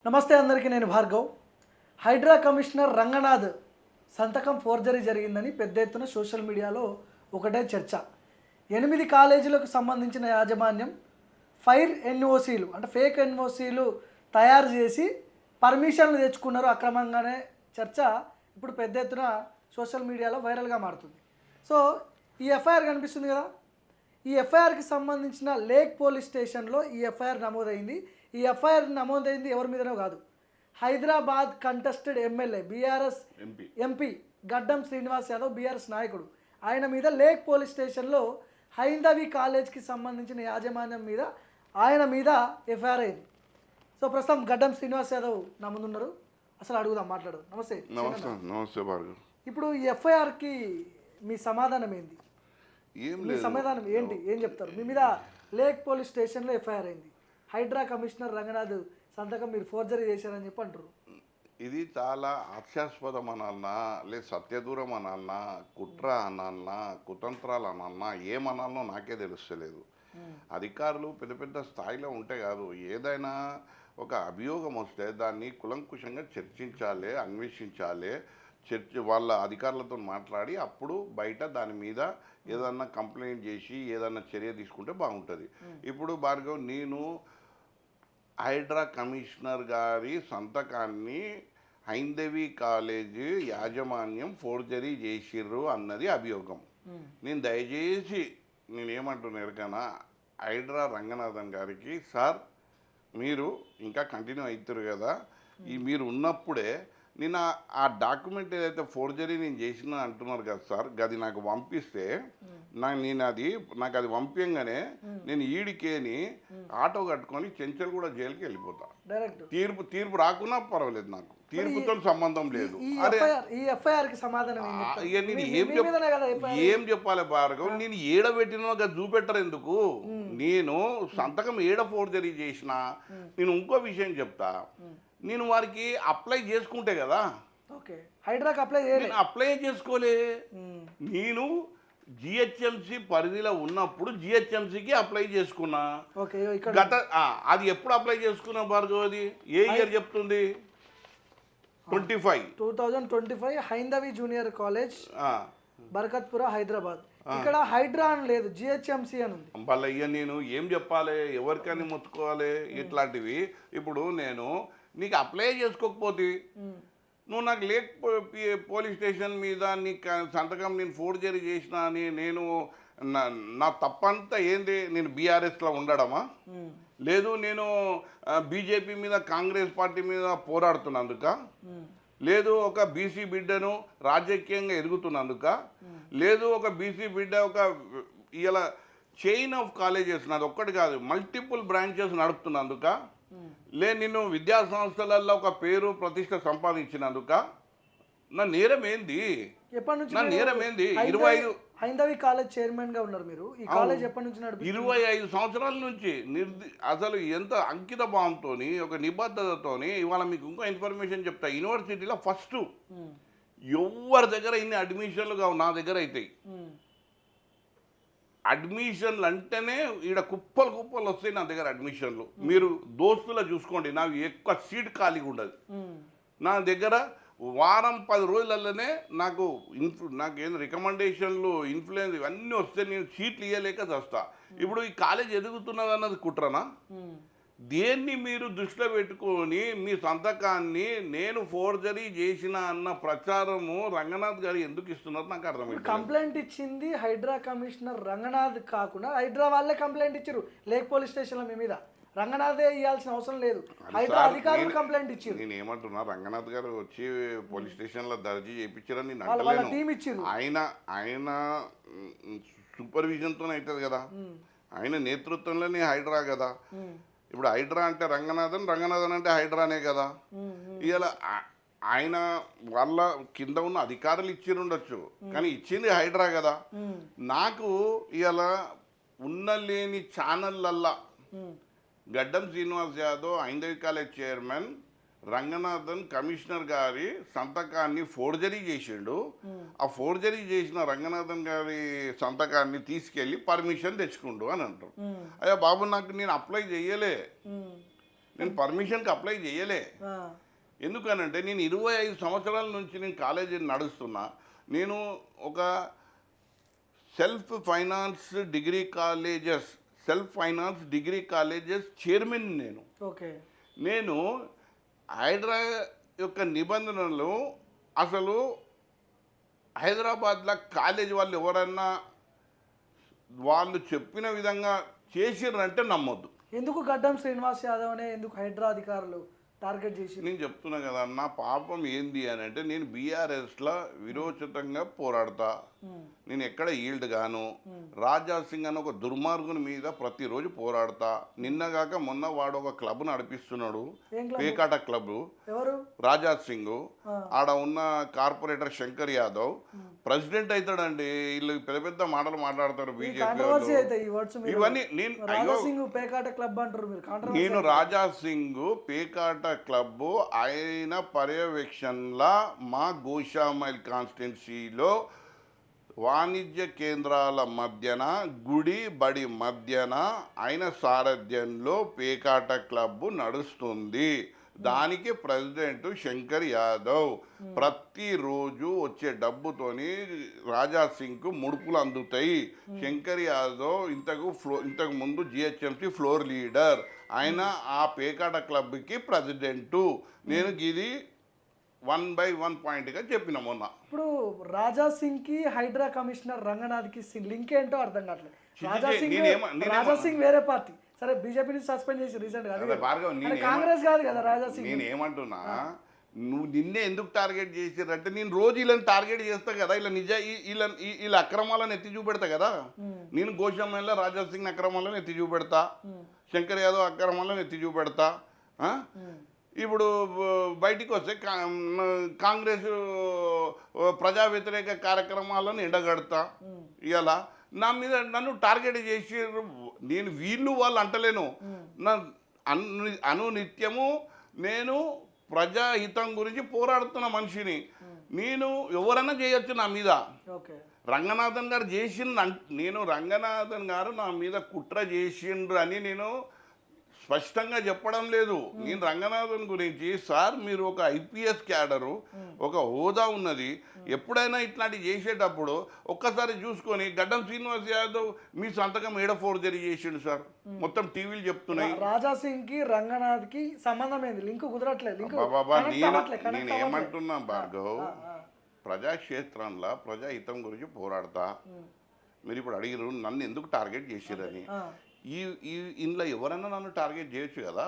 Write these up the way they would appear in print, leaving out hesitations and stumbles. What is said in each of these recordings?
నమస్తే అందరికీ, నేను భార్గవ్. హైడ్రా కమిషనర్ రంగనాథ్ సంతకం ఫోర్జరీ జరిగిందని పెద్ద ఎత్తున సోషల్ మీడియాలో ఒకటే చర్చ. 8 కాలేజీలకు సంబంధించిన యాజమాన్యం ఫైర్ ఎన్ఓసీలు అంటే ఫేక్ ఎన్ఓసీలు తయారు చేసి పర్మిషన్లు తెచ్చుకున్నారు అక్రమంగానే చర్చ ఇప్పుడు పెద్ద ఎత్తున సోషల్ మీడియాలో వైరల్గా మారుతుంది. సో ఈ ఎఫ్ఐఆర్ కనిపిస్తుంది కదా, ఈ ఎఫ్ఐఆర్కి సంబంధించిన లేక్ పోలీస్ స్టేషన్లో ఈ ఎఫ్ఐఆర్ నమోదైంది. ఈ ఎఫ్ఐఆర్ నమోదైంది ఎవరి మీదనో కాదు, Hyderabad contested MLA BRS MP గడ్డం శ్రీనివాస్ యాదవ్, బీఆర్ఎస్ నాయకుడు. ఆయన మీద లేక్ పోలీస్ స్టేషన్లో హైందవి కాలేజ్కి సంబంధించిన యాజమాన్యం మీద ఆయన మీద ఎఫ్ఐఆర్ అయింది. సో ప్రస్తుతం గడ్డం శ్రీనివాస్ యాదవ్ నా ముందున్నారు, అసలు అడుగుదాం, మాట్లాడు. నమస్తే. నమస్తే భార్గవ్. ఇప్పుడు ఈ ఎఫ్ఐఆర్కి మీ సమాధానం ఏంది? మీ లేదు, సమాధానం ఏంటి, ఏం చెప్తారు? మీ మీద లేక్ పోలీస్ స్టేషన్లో ఎఫ్ఐఆర్ అయింది, హైడ్రా కమిషనర్ రంగనాథ్ సంతకం మీరు ఫోర్జరీ చేశారని చెప్పి అంటారు. ఇది చాలా హాస్యాస్పదం అనాలనా, లేదు సత్యదూరం అనాలనా, కుట్ర అనాలనా, కుతంత్రాలు అనాలనా, ఏమనాలనో నాకే తెలుస్తలేదు. అధికారులు పెద్ద పెద్ద స్థాయిలో ఉంటే కాదు, ఏదైనా ఒక అభియోగం వస్తే దాన్ని కులంకుశంగా చర్చించాలి, అన్వేషించాలి. వాళ్ళ అధికారులతో మాట్లాడి అప్పుడు బయట దాని మీద ఏదన్నా కంప్లైంట్ చేసి ఏదన్నా చర్య తీసుకుంటే బాగుంటుంది. ఇప్పుడు భార్గవ్, నేను హైడ్రా కమిషనర్ గారి సంతకాన్ని హైందవి కాలేజీ యాజమాన్యం ఫోర్జరీ చేసిర్రు అన్నది అభియోగం. నేను దయచేసి నేనేమంటున్నా ఎరకనా, హైడ్రా రంగనాథన్ గారికి, సార్ మీరు ఇంకా కంటిన్యూ అవుతారు కదా, మీరు ఉన్నప్పుడే నేను ఆ డాక్యుమెంట్ ఏదైతే ఫోర్జరీ నేను చేసిన అంటున్నారు కదా సార్, అది నాకు పంపిస్తే నాకు అది పంపించగానే నేను ఈడికేని ఆటో కట్టుకొని చెంచల్గూడ జైలుకి వెళ్ళిపోతా. తీర్పు రాకున్నా పర్వాలేదు, నాకు తీర్పుతో సంబంధం లేదు. ఏం చెప్పాలి భార్గవ్, నేను ఏడబెట్టిన చూపెట్టరు ఎందుకు? నేను సంతకం ఏడ ఫోర్జరీ చేసిన. నేను ఇంకో విషయం చెప్తా, నేను వారికి అప్లై చేసుకుంటే కదా, హైడ్రాకి అప్లై చేసుకోలే. నేను జిహెచ్ఎంసి పరిధిలో ఉన్నప్పుడు జిహెచ్ఎంసికి అప్లై చేసుకున్నా. అది ఎప్పుడు అప్లై చేసుకున్నా భార్గవ్? అది ఏ ఇయర్ చెప్తుంది? 2025 హైందవి జూనియర్ కాలేజ్, బర్కత్పుర, హైదరాబాద్. ఇక్కడ హైడ్రా అని లేదు, జిహెచ్ఎంసి అని ఉంది. మళ్ళీ ఇక నేను ఏం చెప్పాలి, ఎవరికైనా మొత్తుకోవాలి ఇట్లాంటివి? ఇప్పుడు నేను నీకు అప్లై చేసుకోకపోతే నువ్వు నాకు లేక్ పోలీస్ స్టేషన్ మీద నీకు సంతకం నేను ఫోర్జరీ చేసిన అని నేను నా తప్పంతా ఏంది? నేను బీఆర్ఎస్లో ఉండడమా? లేదు నేను బీజేపీ మీద, కాంగ్రెస్ పార్టీ మీద పోరాడుతున్నందుక? లేదు ఒక బీసీ బిడ్డను రాజకీయంగా ఎదుగుతున్నందుక? లేదు ఒక బీసీ బిడ్డ ఒక ఇలా చైన్ ఆఫ్ కాలేజెస్, నాది ఒక్కటి కాదు మల్టిపుల్ బ్రాంచెస్ నడుపుతున్నందుక? లేదు నిన్ను విద్యా సంస్థలలో ఒక పేరు ప్రతిష్ట సంపాదించినందుక? నా నేరం ఏంది? ఎప్పటి నుంచి నా నేరం ఏంది? 25 హైందవి కాలేజ్ చైర్మన్ గా ఉన్నారు మీరు. ఈ కాలేజ్ ఎప్పటి నుంచి నడుపుతున్నారు? 25 సంవత్సరాల నుంచి అసలు ఎంత అంకిత భావంతో, ఒక నిబద్ధతతో. ఇవాళ మీకు ఇంకో ఇన్ఫర్మేషన్ చెప్తా, యూనివర్సిటీలో ఫస్ట్ ఎవరి దగ్గర ఇన్ని అడ్మిషన్లు కావు, నా దగ్గర అవుతాయి. అడ్మిషన్లు అంటేనే ఈడ కుప్పలు వస్తాయి నా దగ్గర అడ్మిషన్లు. మీరు దోస్తులో చూసుకోండి, నాకు ఎక్కువ సీట్ ఖాళీగా ఉండదు. నా దగ్గర వారం 10 రోజులలోనే నాకు ఏం రికమెండేషన్లు, ఇన్ఫ్లుయెన్స్ ఇవన్నీ వస్తే నేను సీట్లు ఇవ్వలేక చేస్తా. ఇప్పుడు ఈ కాలేజ్ ఎదుగుతున్నది అన్నది కుట్రనా? దేన్ని మీరు దృష్టిలో పెట్టుకొని మీ సంతకాన్ని నేను ఫోర్జరీ చేసిన అన్న ప్రచారము రంగనాథ్ గారు ఎందుకు ఇస్తున్నారు నాకు అర్థమైంది. కంప్లైంట్ ఇచ్చింది హైడ్రా కమిషనర్ రంగనాథ్ కాకుండా హైడ్రా వాళ్ళే కంప్లైంట్ ఇచ్చారు లేక్ పోలీస్ స్టేషన్లో మీ మీద. రంగనాథే ఇవ్వాల్సిన అవసరం లేదు, హైడ్రా అధికారులు కంప్లైంట్ ఇచ్చారు. నేను ఏమంటున్నా, రంగనాథ్ గారు వచ్చి పోలీస్ స్టేషన్లో దర్జీ చేయించారని నేను అంటలేను. ఆయన సూపర్విజన్తోనే అవుతుంది కదా, ఆయన నేతృత్వంలోనే హైడ్రా కదా. ఇప్పుడు హైడ్రా అంటే రంగనాథన్ అంటే హైడ్రానే కదా. ఇలా ఆయన వాళ్ళ కింద ఉన్న అధికారులు ఇచ్చిరుండొచ్చు, కానీ ఇచ్చింది హైడ్రా కదా. నాకు ఇలా లేని ఛానళ్ళల్లా గడ్డం Srinivas Yadav Haindavi college chairman Ranganathan commissioner గారి సంతకాన్ని ఫోర్జరీ చేసిండు. ఆ ఫోర్జరీ చేసిన రంగనాథన్ గారి సంతకాన్ని తీసుకెళ్ళి పర్మిషన్ తెచ్చుకుండు అని అంటారు. అయ్యా బాబు, నాకు నేను అప్లై చేయలే, నేను పర్మిషన్కి అప్లై చేయలే. ఆ, ఎందుకనంటే నేను 25 సంవత్సరాల నుంచి నేను కాలేజీ నడుస్తున్నా. నేను ఒక self finance degree colleges chairman నేను. ఓకే. నేను హైడ్రా యొక్క నిబంధనలు అసలు హైదరాబాద్లో కాలేజీ వాళ్ళు ఎవరన్నా వాళ్ళు చెప్పిన విధంగా చేసిర్రంటే నమ్మొద్దు. ఎందుకు గడ్డం శ్రీనివాస్ యాదవ్ అనే ఎందుకు హైడ్రా అధికారులు టార్గెట్ చేసి? నేను చెప్తున్నా కదా, నా పాపం ఏంది అని అంటే నేను బీఆర్ఎస్లో విరోచితంగా పోరాడతా. నేను ఎక్కడ ఈల్డ్ గాను. రాజా సింగ్ అని ఒక దుర్మార్గుని మీద ప్రతిరోజు పోరాడతా. నిన్నగాక మొన్న వాడు ఒక క్లబ్ నడిపిస్తున్నాడు, ఏం క్లబ్? పేకాట క్లబ్. ఎవరు? రాజా సింగ్. ఆడ ఉన్న కార్పొరేటర్ శంకర్ యాదవ్ ప్రెసిడెంట్ అవుతాడండి. వీళ్ళు పెద్ద పెద్ద మాటలు మాట్లాడతారు బీజేపీ. కాంట్రవర్సీ అయితే ఈ వర్డ్స్ మీరు. ఇవన్నీ నేను రాజా సింగ్ పేకాట క్లబ్ అంటారు మీరు. కాంట్రవర్సీ. నేను రాజా సింగ్ పేకాట క్లబ్ ఆయన పర్యవేక్షణలో మా గోషామైల్ కాన్స్టిట్యున్సీలో వాణిజ్య కేంద్రాల మధ్యన గుడి బడి మధ్యన ఆయన సారథ్యంలో పేకాట క్లబ్ నడుస్తుంది. దానికి ప్రెసిడెంట్ శంకర్ యాదవ్. ప్రతిరోజు వచ్చే డబ్బుతోని రాజా సింగ్కు ముడుపులు అందుతాయి. శంకర్ యాదవ్ ఇంతకు ముందు జిహెచ్ఎంసీ ఫ్లోర్ లీడర్. ఆయన ఆ పేకాట క్లబ్కి ప్రెసిడెంటు. నేను ఇది 1/1 పాయింట్గా చెప్పిన మొన్న. ఇప్పుడు రాజా సింగ్ కి హైడ్రా కమిషనర్ రంగనాథ్కి లింక్ ఏంటో అర్థం కావట్లేదు. రాజా సింగ్ వేరే పార్టీ. సరే, బీజేపీ నుంచి సస్పెండ్ చేసి రీసెంట్ గా. కాంగ్రెస్ కాదు కదా రాజా సింగ్. నేను ఏమంటున్నా, నువ్వు నిన్నే ఎందుకు టార్గెట్ చేసిరంటే నేను రోజు వీళ్ళని టార్గెట్ చేస్తా కదా. వీళ్ళ అక్రమాలను ఎత్తి చూపెడతా కదా. నేను గోషామైల్లో రాజా సింగ్ అక్రమాలను ఎత్తి చూపెడతా, శంకర్ యాదవ్ అక్రమాలను ఎత్తి చూపెడతా. ఇప్పుడు బయటికి వస్తే కాంగ్రెస్ ప్రజా వ్యతిరేక కార్యక్రమాలను ఎండగడతా. ఇలా నా మీద నన్ను టార్గెట్ చేసి నేను వీళ్ళు వాళ్ళు అంటలేను. నా అనునిత్యము నేను ప్రజాహితం గురించి పోరాడుతున్న మనిషిని. నేను ఎవరైనా చేయొచ్చు నా మీద. రంగనాథన్ గారు రంగనాథన్ గారు నా మీద కుట్ర చేసిండ్రు అని నేను స్పష్టంగా చెప్పడం లేదు. నేను రంగనాథన్ గురించి, సార్ మీరు ఒక ఐపీఎస్ క్యాడరు, ఒక హోదా ఉన్నది, ఎప్పుడైనా ఇట్లాంటివి చేసేటప్పుడు ఒక్కసారి చూసుకొని గడ్డం శ్రీనివాస్ యాదవ్ మీ సంతకం ఏడ ఫోర్జరీ చేసిండు సార్, మొత్తం టీవీలు చెప్తున్నాయి. రాజా సింగ్ కి రంగనాథ్ కి సంబంధం ఏంది? లింక్ కుదరట్లేదు. నేను ఏమంటున్నా భార్గవ్, ప్రజాక్షేత్రంలో ప్రజాహితం గురించి పోరాడతా. మీరు ఇప్పుడు అడిగిరు నన్ను ఎందుకు టార్గెట్ చేసిరని. ఇందులో ఎవరన్నా నన్ను టార్గెట్ చేయొచ్చు కదా.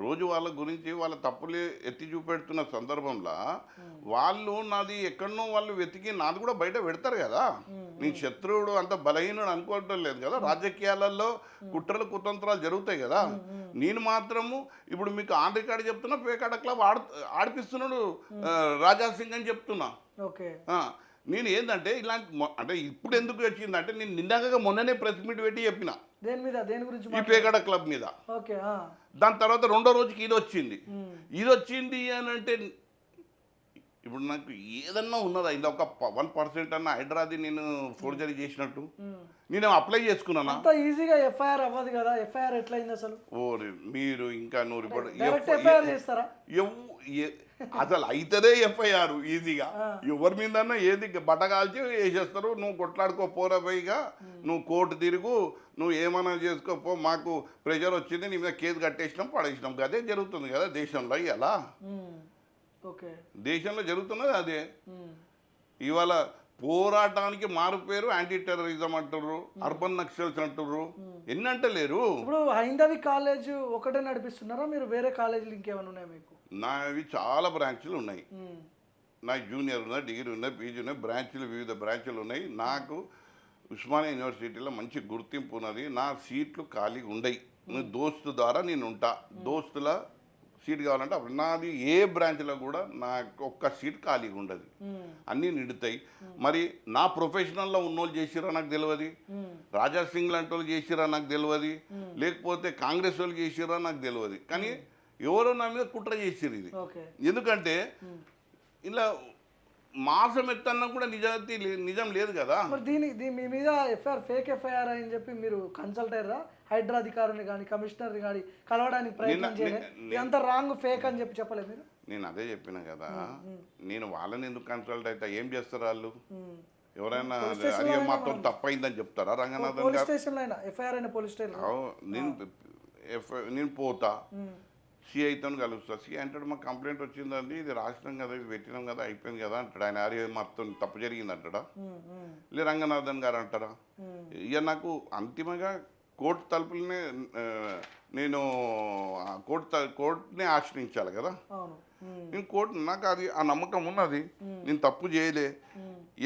రోజు వాళ్ళ గురించి వాళ్ళ తప్పులే ఎత్తి చూపెడుతున్న సందర్భంలో వాళ్ళు నాది ఎక్కడనో వాళ్ళు వెతికి నాది కూడా బయట పెడతారు కదా. నీ శత్రువుడు అంత బలహీనుడు అనుకోవటం లేదు కదా. రాజకీయాలలో కుట్రలు కుతంత్రాలు జరుగుతాయి కదా. నేను మాత్రము ఇప్పుడు మీకు ఆన్ రికార్డు చెప్తున్నా, పేకాట క్లబ్ ఆడిపిస్తున్నాడు రాజా సింగ్ అని చెప్తున్నా. నేను ఏంటంటే ఇలాంటి అంటే ఇప్పుడు ఎందుకు వచ్చిందంటే నేను నిన్నగా మొన్ననే ప్రెస్ మీట్ పెట్టి చెప్పిన దేని గురించి, ఈ పేకాట క్లబ్ మీద. దాని తర్వాత రెండో రోజుకి ఇది వచ్చింది అని అంటే ఇప్పుడు నాకు ఏదన్నా ఉన్నదా ఇలా ఒక 1% అన్న హైడ్రాది నేను ఫోర్జరీ చేసినట్టు నేను అప్లై చేసుకున్నాను. అంత ఈజీగా ఎఫ్ఐఆర్ అవ్వదు కదా. ఎఫ్ఐఆర్ ఎట్లయింది అసలు? మీరు ఇంకా ఎఫ్ఐఆర్ చేస్తారా? అసలు అయితేనే ఎఫ్ఐఆర్ ఈజీగా. ఎవరి మీద ఏది బట్టగాల్చి వేసేస్తారు. నువ్వు కొట్లాడుకో పోరా పైగా, నువ్వు కోర్టు తిరుగు, నువ్వు ఏమైనా చేసుకోపో, మాకు ప్రెషర్ వచ్చింది, నీ మీద కేసు కట్టేసినాం పడేసినాం. అదే జరుగుతుంది కదా దేశంలో. ఇలా దేశంలో జరుగుతున్నది అదే. ఇవాళ పోరాటానికి మారు పేరు యాంటీ టెర్రరిజం అంటారు, అర్బన్ నక్సల్స్ అంటారు. ఎన్ని అంటలేరు. ఇప్పుడు హైందవి కాలేజ్ ఒకటే నడిపిస్తున్నారా మీరు? వేరే కాలేజీలు ఇంకేమైనా ఉన్నాయి మీకు? నావి చాలా బ్రాంచ్లు ఉన్నాయి. నా జూనియర్ ఉన్నాయి, డిగ్రీ ఉన్నాయి, పీజీ ఉన్నాయి, వివిధ బ్రాంచ్లు ఉన్నాయి. నాకు ఉస్మానియా యూనివర్సిటీలో మంచి గుర్తింపు ఉన్నది. నా సీట్లు ఖాళీగా ఉండయి. దోస్తు ద్వారా నేను ఉంటా. దోస్తుల సీట్ కావాలంటే అప్పుడు నాది ఏ బ్రాంచ్లో కూడా నాకు ఒక్క సీట్ ఖాళీగా ఉండదు, అన్నీ నిండుతాయి. మరి నా ప్రొఫెషనల్లో ఉన్నోళ్ళు చేసిరా నాకు తెలియదు, రాజా సింగ్ లాంటి వాళ్ళు చేసిరా నాకు తెలియదు, లేకపోతే కాంగ్రెస్ వాళ్ళు చేసిరా నాకు తెలియదు. కానీ ఎవరో నా మీద కుట్ర చేసిరు ఇది. ఎందుకంటే ఇలా మాసం ఎత్తన్నా కూడా నిజం లేదు కదా. మరి దీని మీ మీద ఫేక్ ఎఫ్ఐఆర్ అని చెప్పి మీరు కన్సల్ట్ అయ్యారా? హైడ్రా అధికారుని కానీ కమిషనర్ని కానీ కలవడానికి ప్రయత్నం చేయలేదు, ఇదంతా రాంగ్ ఫేక్ అని చెప్పి చెప్పలేదు మీరు? నేను అదే చెప్పిన కదా, నేను వాళ్ళని ఎందుకు కన్సల్ట్ అయితే ఏం చేస్తారు వాళ్ళు? ఎవరైనా అది మాత్రం తప్పైందని చెప్తారా? రంగనాథన్ పోలీస్ స్టేషన్లో అయినా ఎఫ్ఐఆర్ అయినా పోలీస్ స్టేషన్ నేను పోతా సిఐతో కలుస్తా. సిఐ అంటాడు మాకు కంప్లైంట్ వచ్చిందండి, ఇది రాసినాం కదా, ఇది పెట్టినాం కదా, అయిపోయింది కదా అంటాడు. ఆయన ఆర్య మొత్తం తప్పు జరిగింది అంటాడా? లే రంగనాథన్ గారు అంటారా? ఇక నాకు అంతిమంగా కోర్టు తలుపులనే నేను కోర్టునే ఆశ్రయించాలి కదా. నేను కోర్టు నాకు అది ఆ నమ్మకం ఉన్నది. నేను తప్పు చేయలే,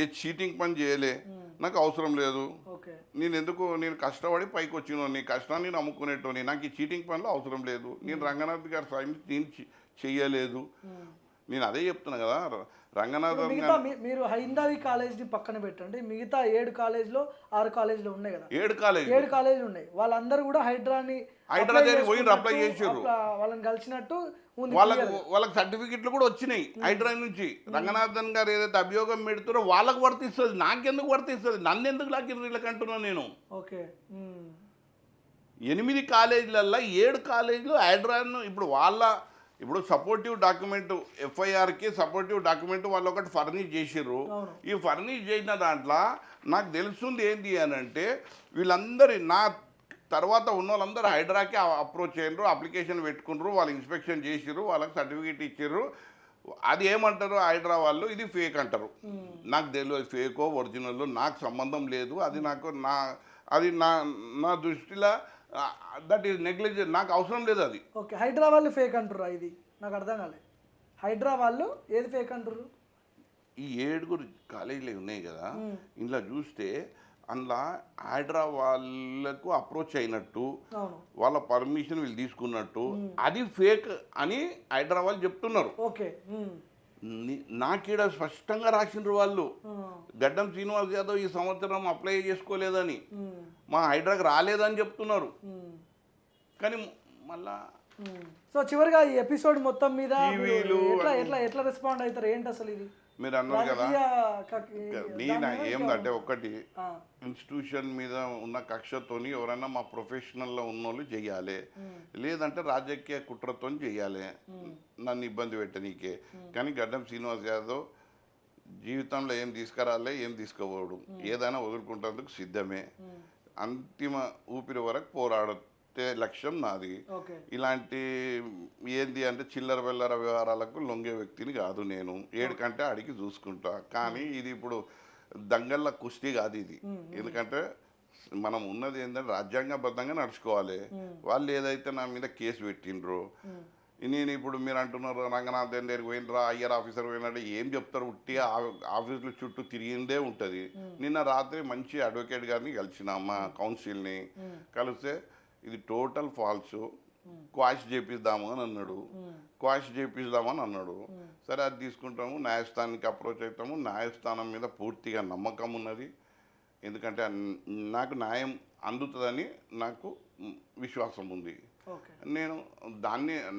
ఏ చీటింగ్ పని చేయలే, నాకు అవసరం లేదు. నేను కష్టపడి పైకి వచ్చిన నీ కష్టాన్ని నమ్ముకునేటోని, నాకు ఈ చీటింగ్ పనులు అవసరం లేదు. నేను రంగనాథ్ గారి సాయం నేను చెయ్యలేదు. నేను అదే చెప్తున్నా కదా. రంగనాథన్ మీరు హైందవి కాలేజ్ని పక్కన పెట్టండి, మిగతా 7 కాలేజ్లో 6 కాలేజ్లో ఉన్నాయి కదా, 7 కాలేజీలు ఉన్నాయి. వాళ్ళందరూ కూడా హైడ్రాని అప్లై చేసారు, వాళ్ళని కలిసినట్టు వాళ్ళకి సర్టిఫికెట్లు కూడా వచ్చినాయి హైడ్రా నుంచి. రంగనాథన్ గారు ఏదైతే అభియోగం పెడుతారో వాళ్ళకు వర్తిస్తుంది, నాకెందుకు వర్తిస్తుంది? నన్ను ఎందుకు లాకి వీళ్ళకంటున్నా నేను. ఓకే 8 కాలేజీలల్లో 7 కాలేజీలు హైడ్రాను ఇప్పుడు సపోర్టివ్ డాక్యుమెంట్ ఎఫ్ఐఆర్కి సపోర్టివ్ డాక్యుమెంట్ వాళ్ళు ఒకటి ఫర్నిష్ చేసిర్రు. ఈ ఫర్నిష్ చేసిన దాంట్లో నాకు తెలుస్తుంది ఏంటి అని అంటే, వీళ్ళందరి నా తర్వాత ఉన్న వాళ్ళందరూ హైడ్రాకి అప్రోచ్ అయ్యారు, అప్లికేషన్ పెట్టుకున్నారు, వాళ్ళు ఇన్స్పెక్షన్ చేసిర్రు, వాళ్ళకి సర్టిఫికేట్ ఇచ్చారు. అది ఏమంటారు హైడ్రా వాళ్ళు, ఇది ఫేక్ అంటారు. నాకు తెలియదు ఫేకో ఒరిజినల్, నాకు సంబంధం లేదు. అది నా దృష్టిలో దట్ ఈస్ నెగ్లిజెన్స్, నాకు అవసరం లేదు అది. ఓకే హైడ్రా వాళ్ళు ఫేక్ అంటారు, ఇది నాకు అర్థం కాలేదు. హైడ్రా వాళ్ళు ఏది ఫేక్ అంటారు? ఈ 7 కాలేజీలు ఉన్నాయి కదా, ఇందులో చూస్తే అందులో హైడ్రా వాళ్ళకు అప్రోచ్ అయినట్టు, వాళ్ళ పర్మిషన్ వీళ్ళు తీసుకున్నట్టు, అది ఫేక్ అని హైడ్రా వాళ్ళు చెప్తున్నారు. ఓకే నాకీడ స్పష్టంగా రాసిండ్రు వాళ్ళు, గడ్డం శ్రీనివాస్ యాదవ్ ఈ సంవత్సరం అప్లై చేసుకోలేదని, మా హైడ్రాకి రాలేదని చెప్తున్నారు. కానీ మళ్ళా సో చివరిగా ఈ ఎపిసోడ్ మొత్తం మీద ఎట్లా రెస్పాండ్ అవుతారు ఏంటి అసలు? ఇది మీరు అన్నారు కదా, నేను ఏమిటంటే ఒకటి ఇన్స్టిట్యూషన్ మీద ఉన్న కక్షతోని ఎవరైనా మా ప్రొఫెషనల్లో ఉన్నోళ్ళు చెయ్యాలి, లేదంటే రాజకీయ కుట్రతో చెయ్యాలి నన్ను ఇబ్బంది పెట్టనీకే. కానీ గడ్డం శ్రీనివాస్ యాదవ్ జీవితంలో ఏం తీసుకురాలే, ఏం తీసుకోవడం, ఏదైనా వదులుకుంటేందుకు సిద్ధమే. అంతిమ ఊపిరి వరకు పోరాడే లక్ష్యం నాది. ఇలాంటి ఏంది అంటే చిల్లర వెల్లర వ్యవహారాలకు లొంగే వ్యక్తిని కాదు నేను. 7 కంటే అడిగి చూసుకుంటా. కానీ ఇది ఇప్పుడు దంగల్ల కుస్తీ కాదు ఇది. ఎందుకంటే మనం ఉన్నది ఏంటంటే రాజ్యాంగబద్ధంగా నడుచుకోవాలి. వాళ్ళు ఏదైతే నా మీద కేసు పెట్టిండ్రో, నేను ఇప్పుడు మీరు అంటున్నారు రంగనాథన్ దగ్గరికి పోయినరా, ఐఆర్ ఆఫీసర్ పోయినట్టు ఏం చెప్తారు? ఉట్టిగా ఆఫీసుల చుట్టూ తిరిగిందే ఉంటుంది. నిన్న రాత్రి మంచి అడ్వకేట్ గారిని కలిసిన మా కౌన్సిల్ని కలిస్తే ఇది టోటల్ ఫాల్స్, క్వాష్ చేపిద్దామని అన్నాడు. సరే అది తీసుకుంటాము, న్యాయస్థానానికి అప్రోచ్ అవుతాము. న్యాయస్థానం మీద పూర్తిగా నమ్మకం ఉన్నది. ఎందుకంటే నాకు న్యాయం అందుతుందని నాకు విశ్వాసం ఉంది. నేను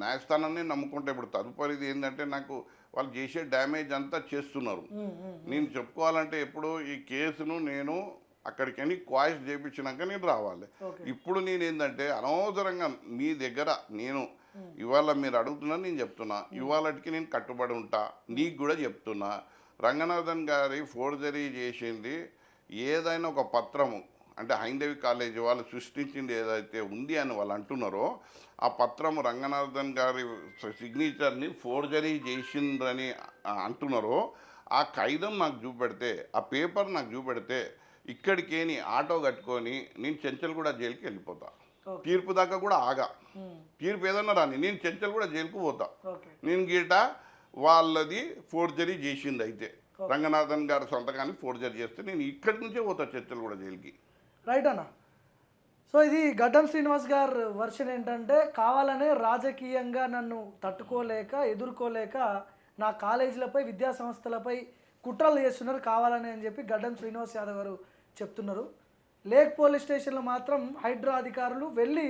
న్యాయస్థానాన్ని నమ్ముకుంటే ఇప్పుడు తదుపరిది ఏంటంటే, నాకు వాళ్ళు చేసే డ్యామేజ్ అంతా చేస్తున్నారు. నేను చెప్పుకోవాలంటే ఎప్పుడు ఈ కేసును నేను అక్కడికని క్వాష్ చేయించినాక నేను రావాలి. ఇప్పుడు నేను ఏంటంటే అనవసరంగా మీ దగ్గర నేను ఇవాళ మీరు అడుగుతున్నా, నేను చెప్తున్నా, ఇవాళకి నేను కట్టుబడి ఉంటా. నీకు కూడా చెప్తున్నా, రంగనాథన్ గారి ఫోర్జరీ చేసింది ఏదైనా ఒక పత్రము అంటే హైందవి కాలేజీ వాళ్ళు సృష్టించింది ఏదైతే ఉంది అని వాళ్ళు అంటున్నారో, ఆ పత్రము రంగనాథన్ గారి సిగ్నేచర్ని ఫోర్జరీ చేసిందని అంటున్నారో, ఆ కాగితం నాకు చూపెడితే, ఆ పేపర్ నాకు చూపెడితే ఇక్కడికేని ఆటో కట్టుకొని నేను చెంచల్గూడ జైలుకి వెళ్ళిపోతా. తీర్పు దాకా కూడా ఆగా. తీర్పు ఏదన్నా రాని నేను చెంచల్గూడ జైలుకు పోతా. నేను గీట వాళ్ళది ఫోర్జరీ చేసింది అయితే రంగనాథన్ గారి సొంతకాన్ని ఫోర్జరీ చేస్తే నేను ఇక్కడి నుంచే పోతా చెంచల్గూడ జైలుకి. రైట్ అన్న. సో ఇది గడ్డం శ్రీనివాస్ గారు వర్షన్ ఏంటంటే, కావాలనే రాజకీయంగా నన్ను తట్టుకోలేక ఎదుర్కోలేక నా కాలేజీలపై విద్యా సంస్థలపై కుట్రలు చేస్తున్నారు కావాలని అని చెప్పి గడ్డం శ్రీనివాస్ యాదవ్ గారు చెప్తున్నారు. లేక్ పోలీస్ స్టేషన్లో మాత్రం హైడ్రా అధికారులు వెళ్ళి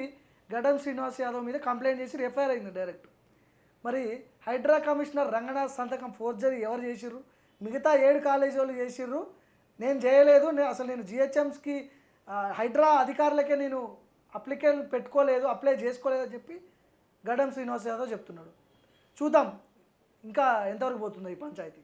గడ్డం శ్రీనివాస్ యాదవ్ మీద కంప్లైంట్ చేసి ఎఫ్ఐఆర్ అయింది డైరెక్ట్. మరి హైడ్రా కమిషనర్ రంగనాథ్ సంతకం ఫోర్జరీ ఎవరు చేసిర్రు, మిగతా 7 కాలేజీ వాళ్ళు చేసిర్రు, నేను చేయలేదు, అసలు నేను జిహెచ్ఎంస్కి హైడ్రా అధికారులకే నేను అప్లికేషన్ పెట్టుకోలేదు, అప్లై చేసుకోలేదు అని చెప్పి గడ్డం శ్రీనివాస్ యాదవ్ చెప్తున్నాడు. చూద్దాం ఇంకా ఎంతవరకు పోతుందో ఈ పంచాయతీ.